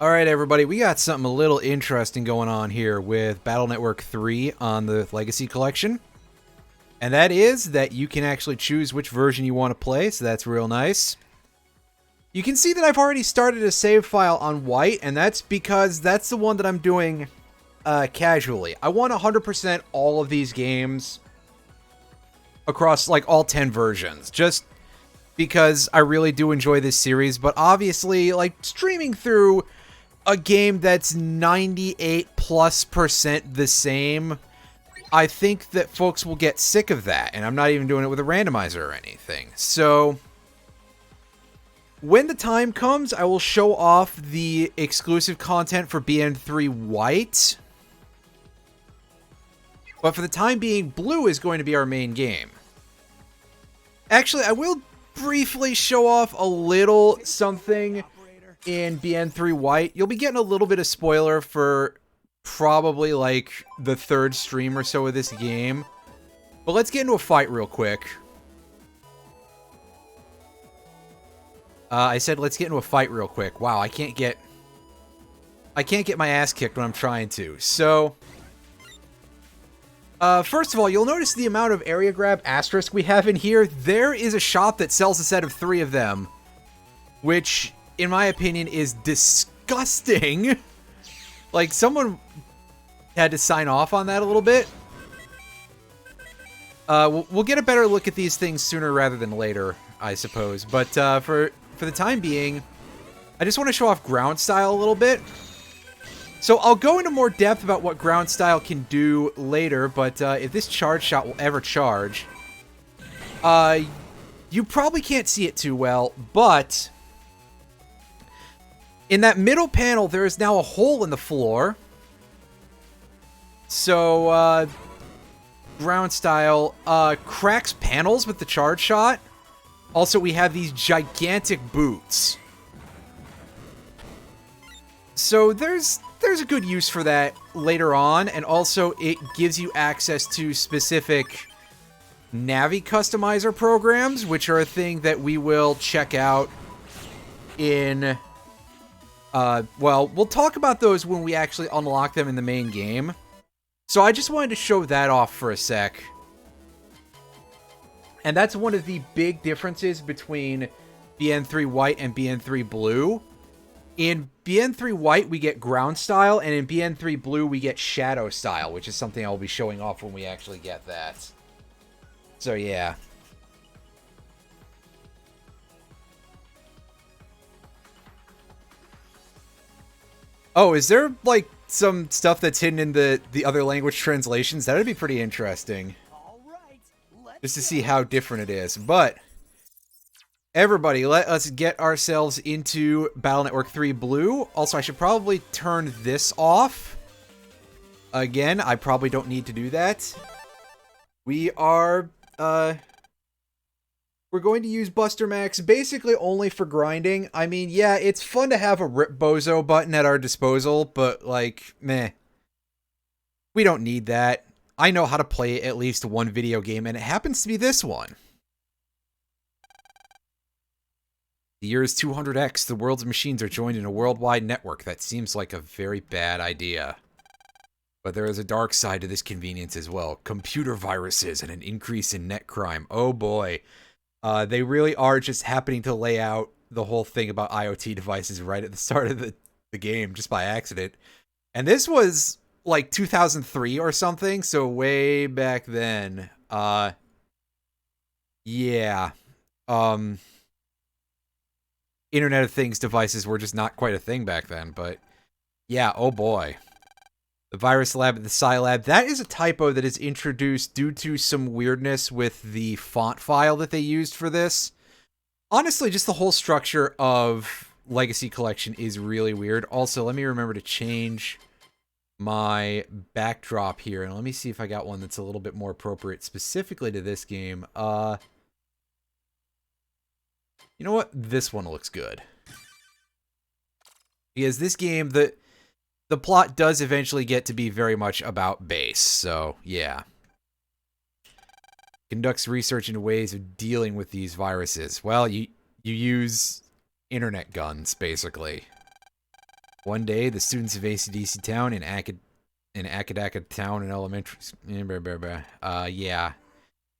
Alright everybody, we got something a little interesting going on here with Battle Network 3 on the Legacy Collection. And that is that you can actually choose which version you want to play, so that's real nice. You can see that I've already started a save file on white, and that's because that's the one that I'm doing casually. I want 100% all of these games across like all 10 versions, just because I really do enjoy this series, but obviously like streaming through a game that's 98+% the same, I think that folks will get sick of that, and I'm not even doing it with a randomizer or anything. So when the time comes, I will show off the exclusive content for BN3 White. But for the time being, Blue is going to be our main game. Actually, I will briefly show off a little something in BN3 White. You'll be getting a little bit of spoiler for probably like the third stream or so of this game. But let's get into a fight real quick. I said let's get into a fight real quick. Wow, I can't get my ass kicked when I'm trying to. So first of all, you'll notice the amount of area grab asterisk we have in here. There is a shop that sells a set of 3 of them, which, in my opinion, is disgusting. Like, someone had to sign off on that a little bit. We'll get a better look at these things sooner rather than later, I suppose. But for the time being, I just want to show off ground style a little bit. So I'll go into more depth about what ground style can do later, but if this charge shot will ever charge, you probably can't see it too well, but in that middle panel, there is now a hole in the floor. So, ground style cracks panels with the charge shot. Also, we have these gigantic boots. So there's a good use for that later on, and also it gives you access to specific Navi customizer programs, which are a thing that we will check out in... well, we'll talk about those when we actually unlock them in the main game. So I just wanted to show that off for a sec. And that's one of the big differences between BN3 White and BN3 Blue. In BN3 White, we get ground style, and in BN3 Blue, we get shadow style, which is something I'll be showing off when we actually get that. So, yeah. Oh, is there, like, some stuff that's hidden in the other language translations? That would be pretty interesting. Just to see how different it is. But everybody, let us get ourselves into Battle Network 3 Blue. Also, I should probably turn this off. Again, I probably don't need to do that. We are, we're going to use Buster Max basically only for grinding. I mean, yeah, it's fun to have a Rip Bozo button at our disposal, but, like, meh. We don't need that. I know how to play at least one video game, and it happens to be this one. The year is 200X. The world's machines are joined in a worldwide network. That seems like a very bad idea. But there is a dark side to this convenience as well. Computer viruses and an increase in net crime. Oh boy. They really are just happening to lay out the whole thing about IoT devices right at the start of the game, just by accident. And this was like 2003 or something, so way back then. Yeah. Internet of Things devices were just not quite a thing back then, but yeah, oh boy. The virus lab at the Scilab, that is a typo that is introduced due to some weirdness with the font file that they used for this. Honestly, just the whole structure of Legacy Collection is really weird. Also, let me remember to change my backdrop here, and let me see if I got one that's a little bit more appropriate specifically to this game. You know what? This one looks good. Because this game, the plot does eventually get to be very much about base, so yeah. Conducts research into ways of dealing with these viruses. Well, you use internet guns, basically. One day, the students of AC/DC Town in Akadaka Town and Elementary... yeah.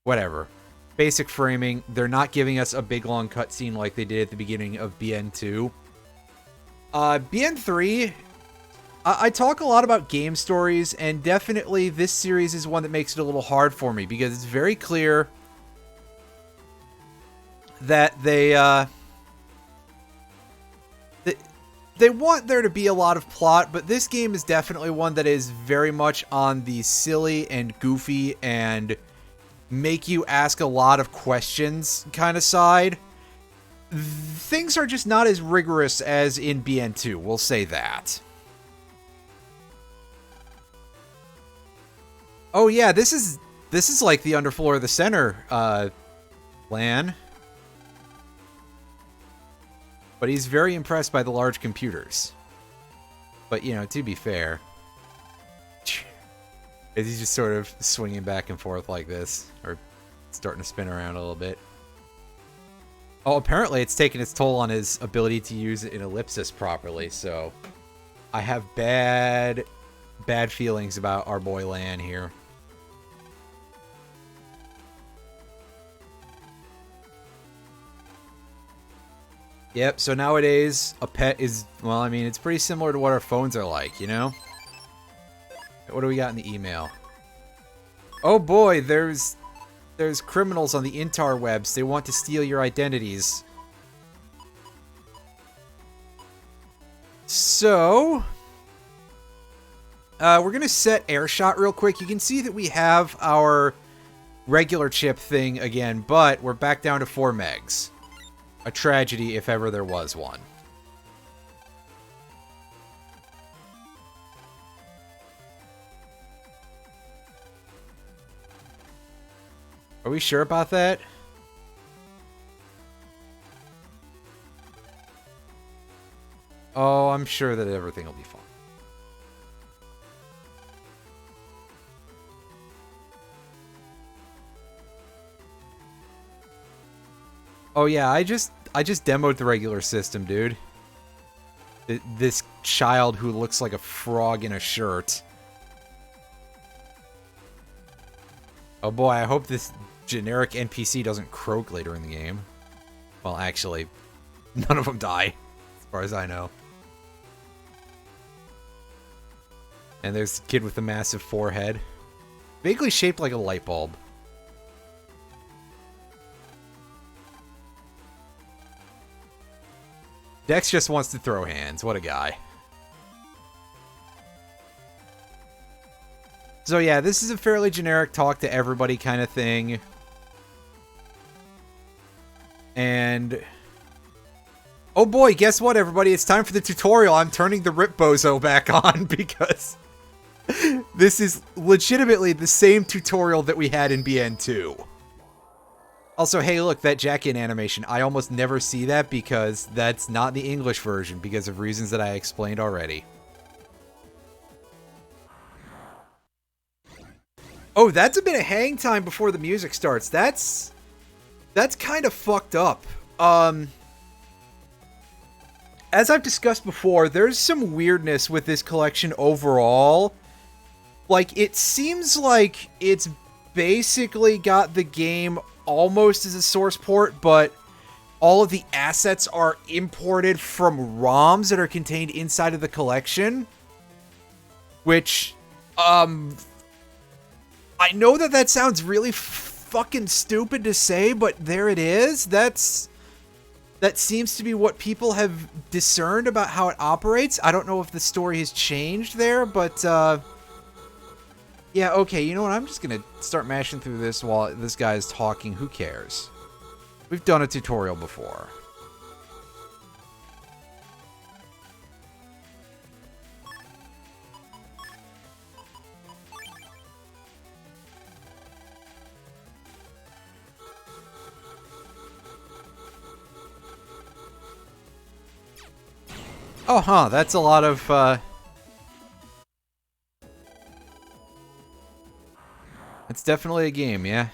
Whatever. Basic framing. They're not giving us a big, long cutscene like they did at the beginning of BN2. BN3... I talk a lot about game stories, and definitely this series is one that makes it a little hard for me, because it's very clear that they want there to be a lot of plot, but this game is definitely one that is very much on the silly and goofy and make you ask a lot of questions kind of side. Things are just not as rigorous as in BN2, we'll say that. Oh yeah, this is like the underfloor of the center, LAN. But he's very impressed by the large computers. But, you know, to be fair, he's just sort of swinging back and forth like this, or starting to spin around a little bit. Oh, apparently it's taken its toll on his ability to use an ellipsis properly, so I have bad feelings about our boy Lan here. Yep, so nowadays, a pet is, well, I mean, it's pretty similar to what our phones are like, you know? What do we got in the email? Oh boy, there's criminals on the interwebs. They want to steal your identities. So, we're going to set Airshot real quick. You can see that we have our regular chip thing again, but we're back down to 4 megs. A tragedy if ever there was one. Are we sure about that? Oh, I'm sure that everything will be fine. Oh yeah, I just demoed the regular system, dude. This child who looks like a frog in a shirt. Oh boy, I hope this generic NPC doesn't croak later in the game. Well, actually, none of them die, as far as I know. And there's a kid with a massive forehead. Vaguely shaped like a light bulb. Dex just wants to throw hands. What a guy. So yeah, this is a fairly generic talk to everybody kind of thing. And... oh boy, guess what everybody? It's time for the tutorial. I'm turning the Rip Bozo back on because... this is legitimately the same tutorial that we had in BN2. Also, hey, look, that jack-in animation. I almost never see that because that's not the English version because of reasons that I explained already. Oh, that's a bit of hang time before the music starts. That's kind of fucked up. As I've discussed before, there's some weirdness with this collection overall. Like, it seems like it's basically got the game almost as a source port, but all of the assets are imported from ROMs that are contained inside of the collection. Which, I know that sounds really fucking stupid to say, but there it is. That seems to be what people have discerned about how it operates. I don't know if the story has changed there, but, yeah, okay, you know what? I'm just gonna start mashing through this while this guy is talking. Who cares? We've done a tutorial before. Oh, huh, that's a lot of, it's definitely a game, yeah.